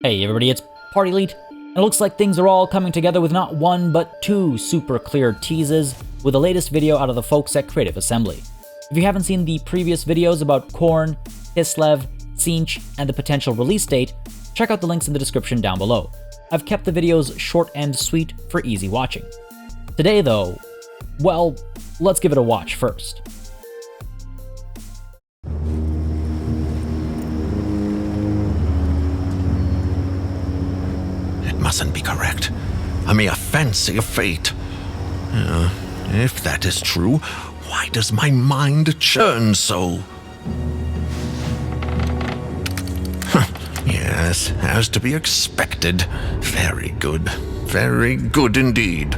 Hey everybody, it's Party Elite, and it looks like things are all coming together with not one but two super clear teases with the latest video out of the folks at Creative Assembly. If you haven't seen the previous videos about Khorne, Kislev, Tzeentch, and the potential release date, check out the links in the description down below. I've kept the videos short and sweet for easy watching. Today though, well, let's give it a watch first. It mustn't be correct. A mere fancy of fate. If that is true, why does my mind churn so? Yes, as to be expected. Very good. Very good indeed.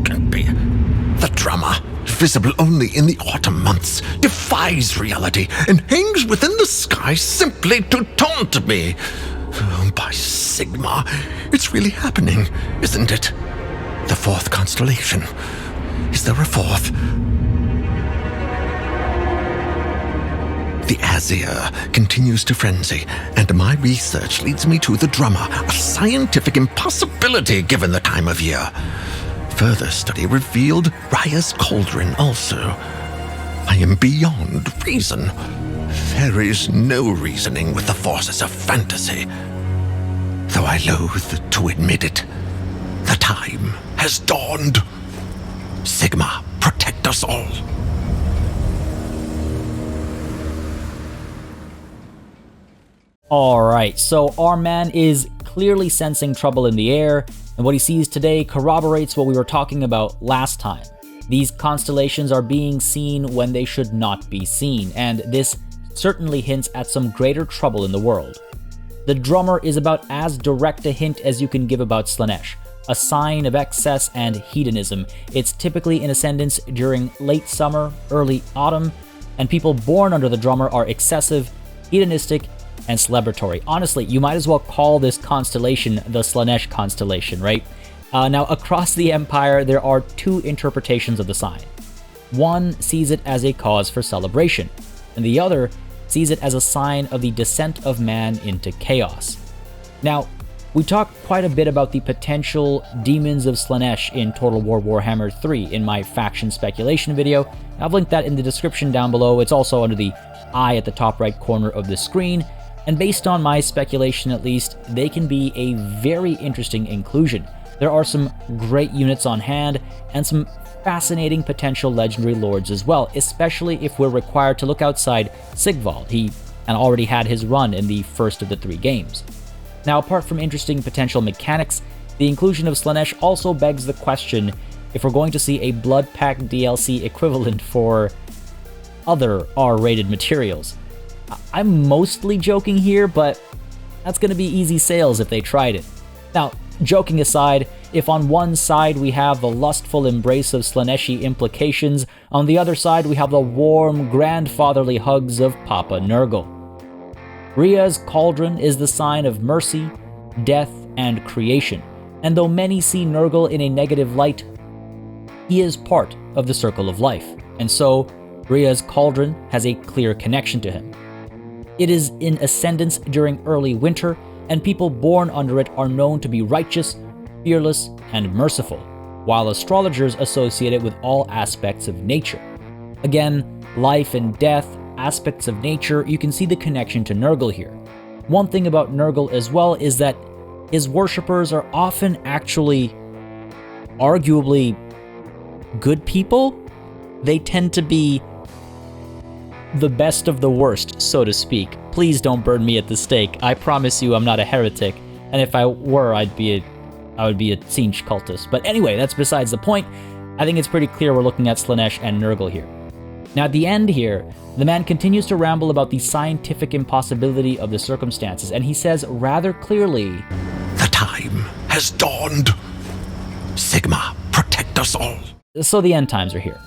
Can't be. The drummer, visible only in the autumn months, defies reality and hangs within the sky simply to taunt me. Oh, by Sigma, it's really happening, isn't it? The fourth constellation. Is there a fourth? The Azir continues to frenzy, and my research leads me to the drummer, a scientific impossibility given the time of year. Further study revealed Raya's cauldron also. I am beyond reason. There is no reasoning with the forces of fantasy. Though I loathe to admit it, the time has dawned. Sigma, protect us all. Alright, so our man is clearly sensing trouble in the air, and what he sees today corroborates what we were talking about last time. These constellations are being seen when they should not be seen, and this certainly hints at some greater trouble in the world. The drummer is about as direct a hint as you can give about Slaanesh, a sign of excess and hedonism. It's typically in ascendance during late summer, early autumn, and people born under the drummer are excessive, hedonistic, and celebratory. Honestly, you might as well call this constellation the Slaanesh constellation, right? Now, across the Empire, there are two interpretations of the sign. One sees it as a cause for celebration, and the other sees it as a sign of the descent of man into chaos. Now, we talked quite a bit about the potential demons of Slaanesh in Total War Warhammer 3 in my faction speculation video. I've linked that in the description down below. It's also under the eye at the top right corner of the screen. And based on my speculation at least, they can be a very interesting inclusion. There are some great units on hand, and some fascinating potential legendary lords as well, especially if we're required to look outside Sigvald. He already had his run in the first of the 3 games. Now, apart from interesting potential mechanics, the inclusion of Slaanesh also begs the question if we're going to see a Blood Pact DLC equivalent for other R-rated materials. I'm mostly joking here, but that's going to be easy sales if they tried it. Now, joking aside, if on one side we have the lustful embrace of Slaaneshi implications, on the other side we have the warm, grandfatherly hugs of Papa Nurgle. Raya's cauldron is the sign of mercy, death, and creation, and though many see Nurgle in a negative light, he is part of the circle of life, and so Raya's cauldron has a clear connection to him. It is in ascendance during early winter, and people born under it are known to be righteous, fearless, and merciful, while astrologers associate it with all aspects of nature. Again, life and death, aspects of nature, you can see the connection to Nurgle here. One thing about Nurgle as well is that his worshippers are often actually, arguably, good people. They tend to be the best of the worst, so to speak. Please don't burn me at the stake. I promise you I'm not a heretic, and if I were, I would be a Tzeentch cultist. But anyway, that's besides the point. I think it's pretty clear we're looking at Slaanesh and Nurgle here. Now at the end here, the man continues to ramble about the scientific impossibility of the circumstances, and he says rather clearly, "The time has dawned. Sigma, protect us all." So the end times are here.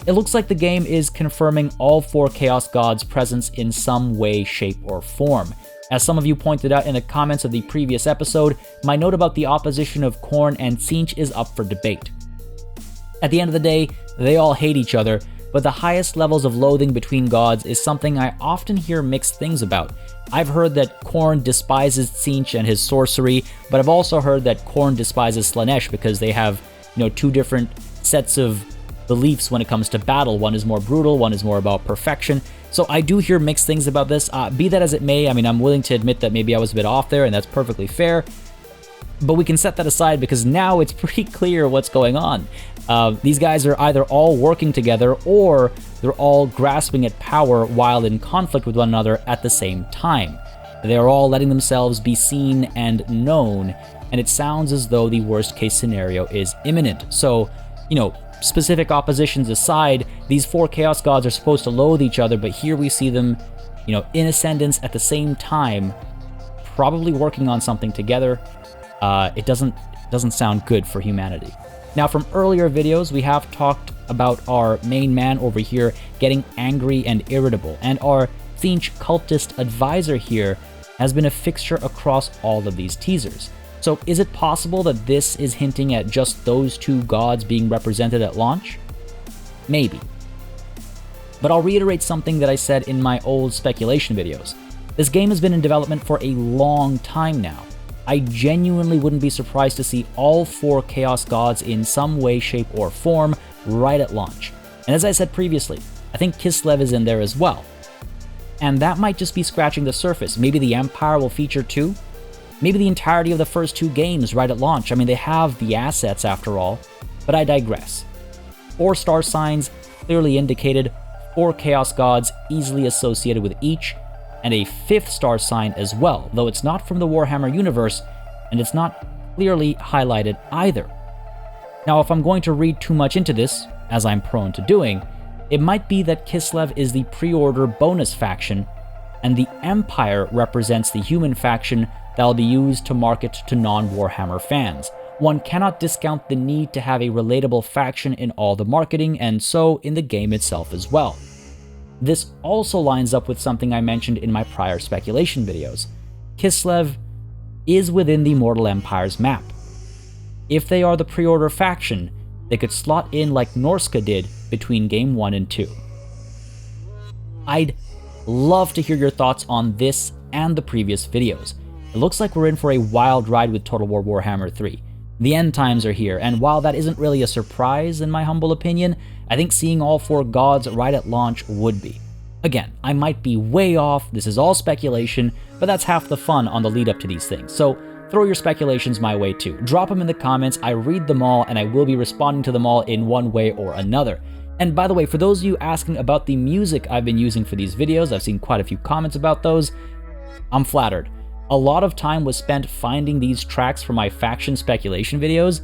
It looks like the game is confirming all 4 Chaos Gods' presence in some way, shape, or form. As some of you pointed out in the comments of the previous episode, my note about the opposition of Khorne and Tzeentch is up for debate. At the end of the day, they all hate each other, but the highest levels of loathing between gods is something I often hear mixed things about. I've heard that Khorne despises Tzeentch and his sorcery, but I've also heard that Khorne despises Slaanesh because they have, two different sets of beliefs when it comes to battle. One is more brutal, one is more about perfection. So I do hear mixed things about this. Be that as it may, I'm willing to admit that maybe I was a bit off there, and that's perfectly fair. But we can set that aside because now it's pretty clear what's going on. These guys are either all working together or they're all grasping at power while in conflict with one another at the same time. They are all letting themselves be seen and known, and it sounds as though the worst case scenario is imminent. So, specific oppositions aside, these four Chaos Gods are supposed to loathe each other, but here we see them, in ascendance at the same time, probably working on something together. It doesn't sound good for humanity. Now, from earlier videos, we have talked about our main man over here getting angry and irritable, and our Tzeentch cultist advisor here has been a fixture across all of these teasers. So is it possible that this is hinting at just those two gods being represented at launch? Maybe. But I'll reiterate something that I said in my old speculation videos. This game has been in development for a long time now. I genuinely wouldn't be surprised to see all four Chaos Gods in some way, shape, or form right at launch. And as I said previously, I think Kislev is in there as well. And that might just be scratching the surface. Maybe the Empire will feature too? Maybe the entirety of the first two games right at launch. They have the assets after all, but I digress. 4 star signs clearly indicated, 4 Chaos Gods easily associated with each, and a 5th star sign as well, though it's not from the Warhammer universe, and it's not clearly highlighted either. Now, if I'm going to read too much into this, as I'm prone to doing, it might be that Kislev is the pre-order bonus faction, and the Empire represents the human faction that'll be used to market to non-Warhammer fans. One cannot discount the need to have a relatable faction in all the marketing, and so in the game itself as well. This also lines up with something I mentioned in my prior speculation videos. Kislev is within the Mortal Empire's map. If they are the pre-order faction, they could slot in like Norska did between Game 1 and 2. I'd love to hear your thoughts on this and the previous videos. It looks like we're in for a wild ride with Total War Warhammer 3. The end times are here, and while that isn't really a surprise in my humble opinion, I think seeing all 4 gods right at launch would be. Again, I might be way off, this is all speculation, but that's half the fun on the lead up to these things, so throw your speculations my way too. Drop them in the comments, I read them all, and I will be responding to them all in one way or another. And by the way, for those of you asking about the music I've been using for these videos, I've seen quite a few comments about those. I'm flattered. A lot of time was spent finding these tracks for my faction speculation videos,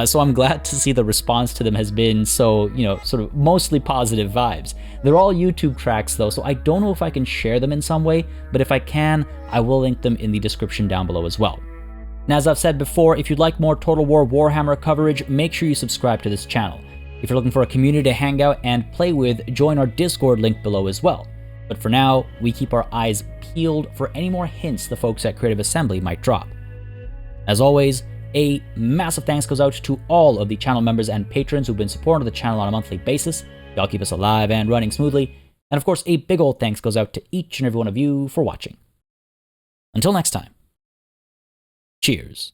so I'm glad to see the response to them has been so, sort of mostly positive vibes. They're all YouTube tracks though, so I don't know if I can share them in some way, but if I can, I will link them in the description down below as well. Now, as I've said before, if you'd like more Total War Warhammer coverage, make sure you subscribe to this channel. If you're looking for a community to hang out and play with, join our Discord link below as well. But for now, we keep our eyes peeled for any more hints the folks at Creative Assembly might drop. As always, a massive thanks goes out to all of the channel members and patrons who've been supporting the channel on a monthly basis. Y'all keep us alive and running smoothly. And of course, a big old thanks goes out to each and every one of you for watching. Until next time, cheers.